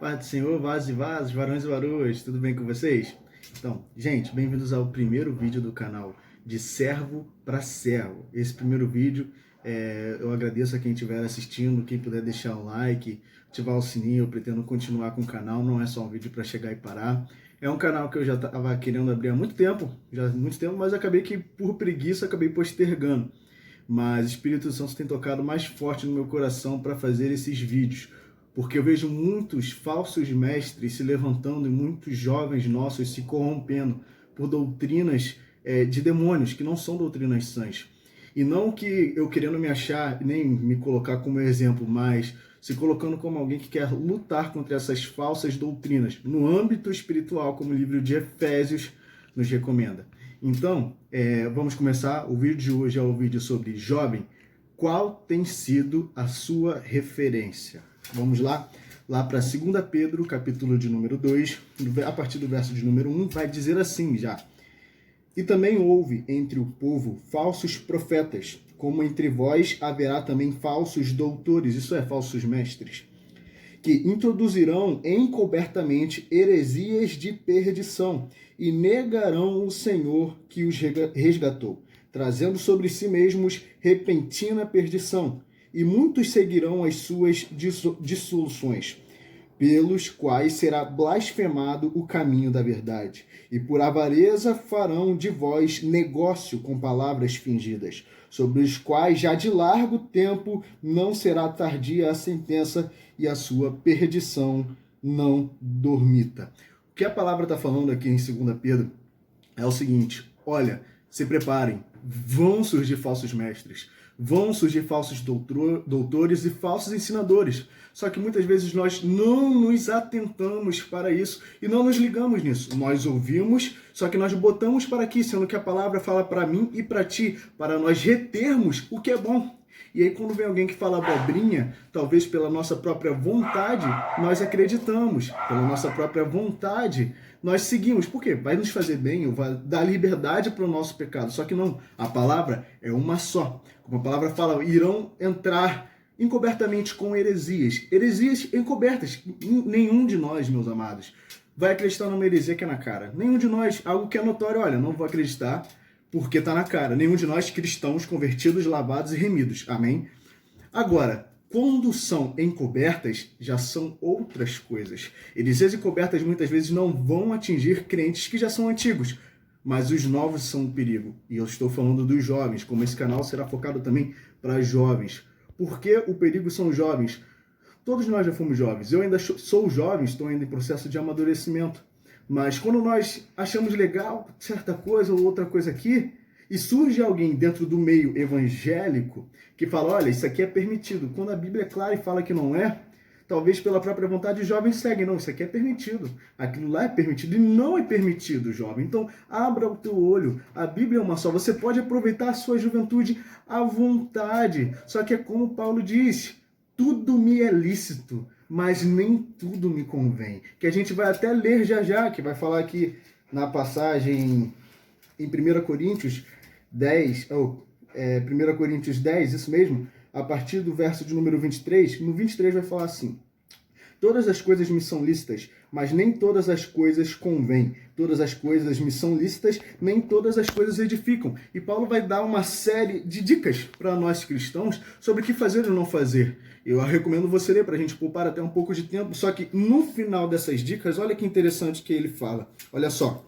Paz do Senhor, vasos e vasos, varões e varoas, tudo bem com vocês? Então, gente, bem-vindos ao primeiro vídeo do canal De Servo para Servo. Esse primeiro vídeo, eu agradeço a quem estiver assistindo, quem puder deixar um like, ativar o sininho. Eu pretendo continuar com o canal, não é só um vídeo para chegar e parar. É um canal que eu já estava querendo abrir há muito tempo, mas acabei que por preguiça acabei postergando. Mas o Espírito Santo tem tocado mais forte no meu coração para fazer esses vídeos, porque eu vejo muitos falsos mestres se levantando e muitos jovens nossos se corrompendo por doutrinas de demônios, que não são doutrinas sãs. E não que eu querendo me achar, nem me colocar como exemplo, mas se colocando como alguém que quer lutar contra essas falsas doutrinas no âmbito espiritual, como o livro de Efésios nos recomenda. Então, vamos começar. O vídeo de hoje é o vídeo sobre jovem. Qual tem sido a sua referência? Vamos lá? Lá para 2 Pedro, capítulo de número 2, a partir do verso de número 1, vai dizer assim já. E também houve entre o povo falsos profetas, como entre vós haverá também falsos doutores, isso é, falsos mestres, que introduzirão encobertamente heresias de perdição e negarão o Senhor que os resgatou, trazendo sobre si mesmos repentina perdição, e muitos seguirão as suas dissoluções, pelos quais será blasfemado o caminho da verdade, e por avareza farão de vós negócio com palavras fingidas, sobre os quais já de largo tempo não será tardia a sentença e a sua perdição não dormita. O que a palavra está falando aqui em 2 Pedro é o seguinte: olha, se preparem, vão surgir falsos mestres, vão surgir falsos doutores e falsos ensinadores. Só que muitas vezes nós não nos atentamos para isso e não nos ligamos nisso. Nós ouvimos, só que nós botamos para aqui, sendo que a palavra fala para mim e para ti, para nós retermos o que é bom. E aí quando vem alguém que fala abobrinha, talvez pela nossa própria vontade, nós acreditamos. Pela nossa própria vontade, nós seguimos. Por quê? Vai nos fazer bem, ou vai dar liberdade para o nosso pecado. Só que não, a palavra é uma só. Como a palavra fala, irão entrar encobertamente com heresias. Heresias encobertas. Nenhum de nós, meus amados, vai acreditar numa heresia que é na cara. Nenhum de nós, algo que é notório, olha, não vou acreditar porque está na cara. Nenhum de nós cristãos convertidos, lavados e remidos. Amém? Agora, quando são encobertas, já são outras coisas. Heresias encobertas muitas vezes não vão atingir crentes que já são antigos, mas os novos são um perigo. E eu estou falando dos jovens, como esse canal será focado também para jovens. Por que o perigo são jovens? Todos nós já fomos jovens. Eu ainda sou jovem, estou ainda em processo de amadurecimento. Mas quando nós achamos legal certa coisa ou outra coisa aqui, e surge alguém dentro do meio evangélico que fala, olha, isso aqui é permitido. Quando a Bíblia é clara e fala que não é, talvez pela própria vontade os jovens seguem. Não, isso aqui é permitido. Aquilo lá é permitido e não é permitido, jovem. Então, abra o teu olho. A Bíblia é uma só. Você pode aproveitar a sua juventude à vontade. Só que é como Paulo diz, tudo me é lícito, mas nem tudo me convém. Que a gente vai até ler já, que vai falar aqui na passagem em 1 Coríntios 10, 1 Coríntios 10, isso mesmo, a partir do verso de número 23, no 23 vai falar assim: todas as coisas me são lícitas, mas nem todas as coisas convêm. Todas as coisas me são lícitas, nem todas as coisas edificam. E Paulo vai dar uma série de dicas para nós cristãos sobre o que fazer e não fazer. Eu recomendo você ler para a gente poupar até um pouco de tempo, só que no final dessas dicas, olha que interessante que ele fala. Olha só.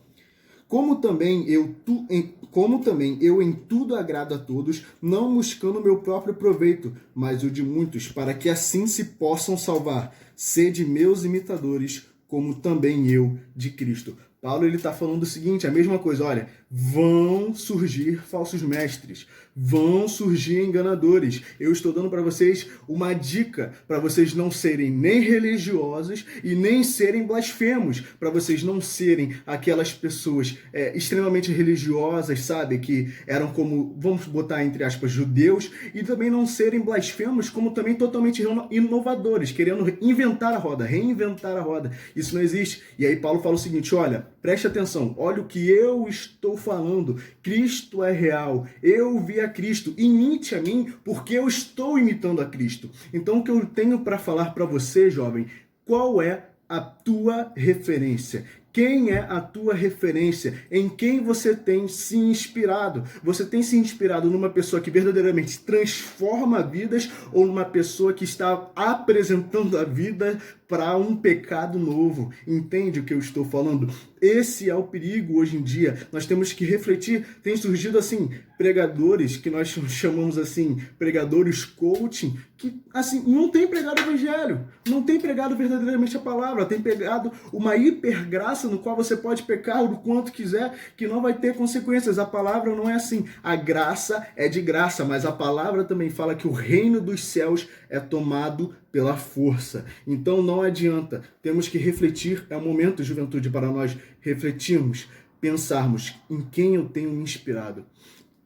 Como também eu em tudo agrado a todos, não buscando o meu próprio proveito, mas o de muitos, para que assim se possam salvar. Sede meus imitadores, como também eu de Cristo. Paulo ele está falando o seguinte, a mesma coisa, olha, vão surgir falsos mestres, vão surgir enganadores. Eu estou dando para vocês uma dica para vocês não serem nem religiosos e nem serem blasfemos, para vocês não serem aquelas pessoas extremamente religiosas, sabe, que eram como, vamos botar entre aspas, judeus, e também não serem blasfemos, como também totalmente inovadores, querendo inventar a roda, reinventar a roda. Isso não existe. E aí Paulo fala o seguinte, olha, preste atenção, olha o que eu estou falando, Cristo é real, eu vi a Cristo, imite a mim porque eu estou imitando a Cristo. Então o que eu tenho para falar para você, jovem, qual é a tua referência? Quem é a tua referência? Em quem você tem se inspirado? Você tem se inspirado numa pessoa que verdadeiramente transforma vidas ou numa pessoa que está apresentando a vida para um pecado novo? Entende o que eu estou falando? Esse é o perigo hoje em dia. Nós temos que refletir. Tem surgido assim pregadores que nós chamamos assim pregadores coaching que assim não tem pregado o evangelho, não tem pregado verdadeiramente a palavra, tem pregado uma hipergraça no qual você pode pecar o quanto quiser, que não vai ter consequências. A palavra não é assim. A graça é de graça, mas a palavra também fala que o reino dos céus é tomado pela força. Então não adianta. Temos que refletir. É o momento, juventude, para nós refletirmos, pensarmos em quem eu tenho me inspirado,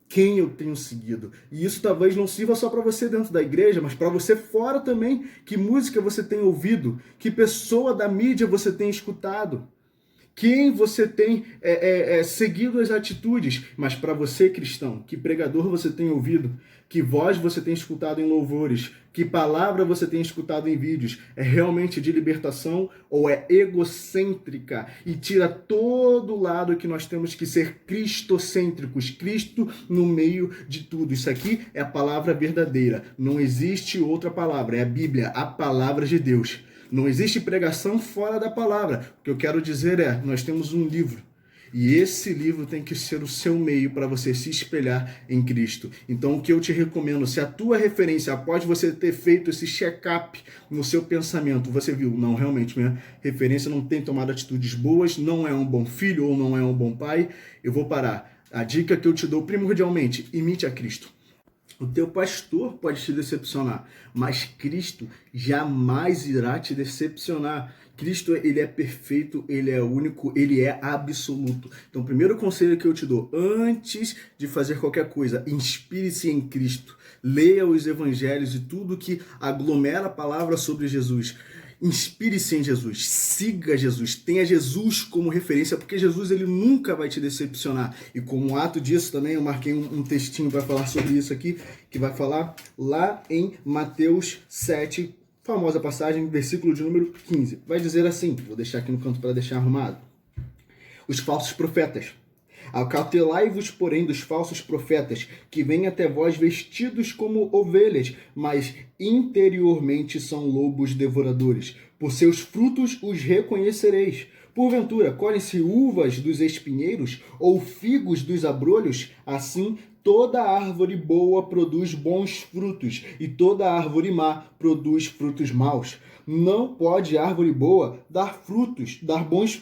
quem eu tenho seguido. E isso talvez não sirva só para você dentro da igreja, mas para você fora também. Que música você tem ouvido? Que pessoa da mídia você tem escutado? Quem você tem seguido as atitudes? Mas para você, cristão, que pregador você tem ouvido? Que voz você tem escutado em louvores? Que palavra você tem escutado em vídeos? É realmente de libertação ou é egocêntrica? E tira todo o lado que nós temos que ser cristocêntricos, Cristo no meio de tudo. Isso aqui é a palavra verdadeira. Não existe outra palavra. É a Bíblia, a palavra de Deus. Não existe pregação fora da palavra. O que eu quero dizer é, nós temos um livro. E esse livro tem que ser o seu meio para você se espelhar em Cristo. Então o que eu te recomendo, se a tua referência, após você ter feito esse check-up no seu pensamento, você viu, não, realmente minha referência não tem tomado atitudes boas, não é um bom filho ou não é um bom pai, eu vou parar. A dica que eu te dou primordialmente, imite a Cristo. O teu pastor pode te decepcionar, mas Cristo jamais irá te decepcionar. Cristo, ele é perfeito, ele é único, ele é absoluto. Então, o primeiro conselho que eu te dou, antes de fazer qualquer coisa, inspire-se em Cristo. Leia os evangelhos e tudo que aglomera a palavra sobre Jesus. Inspire-se em Jesus, siga Jesus, tenha Jesus como referência, porque Jesus ele nunca vai te decepcionar. E como ato disso também, eu marquei um textinho para falar sobre isso aqui, que vai falar lá em Mateus 7, famosa passagem, versículo de número 15. Vai dizer assim, vou deixar aqui no canto para deixar arrumado. Os falsos profetas. Acautelai-vos, porém, dos falsos profetas, que vêm até vós vestidos como ovelhas, mas interiormente são lobos devoradores. Por seus frutos os reconhecereis. Porventura, colhem-se uvas dos espinheiros, ou figos dos abrolhos? Assim, toda árvore boa produz bons frutos, e toda árvore má produz frutos maus. Não pode árvore boa dar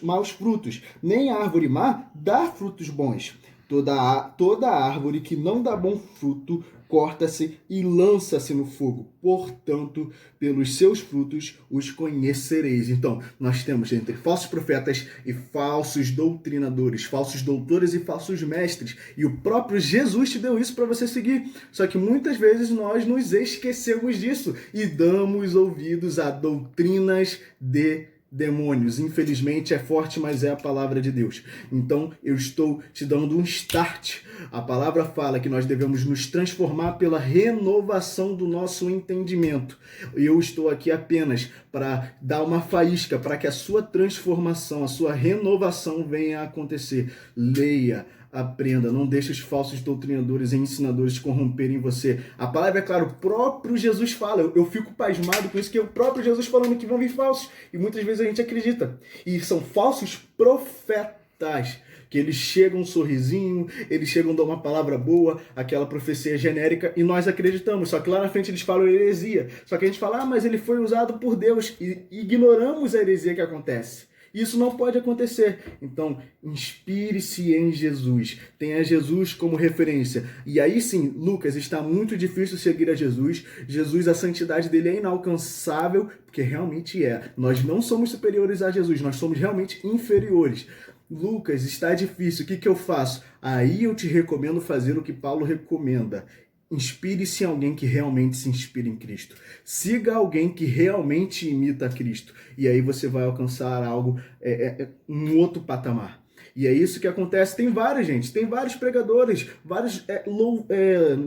maus frutos, nem a árvore má dar frutos bons. Toda árvore que não dá bom fruto corta-se e lança-se no fogo. Portanto, pelos seus frutos os conhecereis. Então, nós temos entre falsos profetas e falsos doutrinadores, falsos doutores e falsos mestres. E o próprio Jesus te deu isso para você seguir. Só que muitas vezes nós nos esquecemos disso e damos ouvidos a doutrinas de demônios. Infelizmente é forte, mas é a palavra de Deus. Então eu estou te dando um start. A palavra fala que nós devemos nos transformar pela renovação do nosso entendimento. Eu estou aqui apenas para dar uma faísca para que a sua transformação, a sua renovação venha a acontecer. Leia, aprenda, não deixe os falsos doutrinadores e ensinadores corromperem você. A palavra é clara, o próprio Jesus fala. Eu fico pasmado com isso, que é o próprio Jesus falando que vão vir falsos. E muitas vezes a gente acredita. E são falsos profetas, que eles chegam um sorrisinho, eles chegam a dar uma palavra boa, aquela profecia genérica, e nós acreditamos. Só que lá na frente eles falam heresia. Só que a gente fala, mas ele foi usado por Deus, e ignoramos a heresia que acontece. Isso não pode acontecer. Então, inspire-se em Jesus. Tenha Jesus como referência. E aí sim, Lucas, está muito difícil seguir a Jesus. Jesus, a santidade dele é inalcançável, porque realmente é. Nós não somos superiores a Jesus, nós somos realmente inferiores. Lucas, está difícil, o que eu faço? Aí eu te recomendo fazer o que Paulo recomenda. Inspire-se em alguém que realmente se inspira em Cristo. Siga alguém que realmente imita Cristo. E aí você vai alcançar algo, um outro patamar. E é isso que acontece. Tem vários, gente, tem vários pregadores, vários, não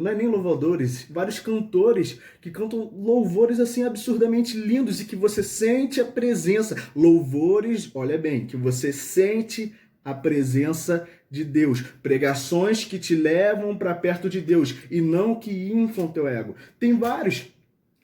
é nem louvadores, vários cantores que cantam louvores assim absurdamente lindos e que você sente a presença. Louvores, olha bem, que você sente a presença de Deus. Pregações que te levam para perto de Deus e não que inflam teu ego. Tem vários.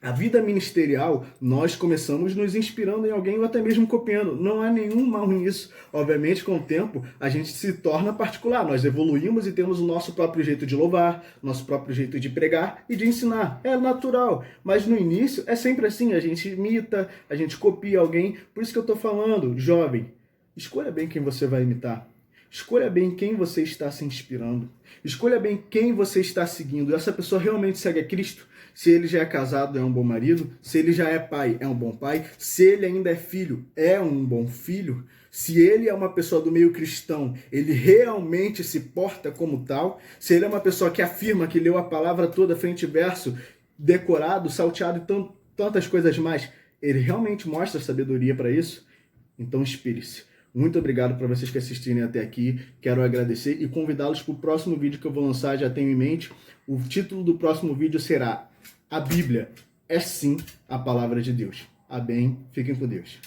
A vida ministerial, nós começamos nos inspirando em alguém ou até mesmo copiando. Não há nenhum mal nisso. Obviamente, com o tempo, a gente se torna particular. Nós evoluímos e temos o nosso próprio jeito de louvar, nosso próprio jeito de pregar e de ensinar. É natural. Mas no início, é sempre assim. A gente imita, a gente copia alguém. Por isso que eu estou falando, jovem, escolha bem quem você vai imitar. Escolha bem quem você está se inspirando. Escolha bem quem você está seguindo. Essa pessoa realmente segue a Cristo? Se ele já é casado, é um bom marido. Se ele já é pai, é um bom pai. Se ele ainda é filho, é um bom filho. Se ele é uma pessoa do meio cristão, ele realmente se porta como tal. Se ele é uma pessoa que afirma que leu a palavra toda, frente e verso, decorado, salteado e tantas coisas mais, ele realmente mostra sabedoria para isso? Então inspire-se. Muito obrigado para vocês que assistirem até aqui. Quero agradecer e convidá-los para o próximo vídeo que eu vou lançar, já tenho em mente. O título do próximo vídeo será: A Bíblia é sim a palavra de Deus. Amém? Fiquem com Deus.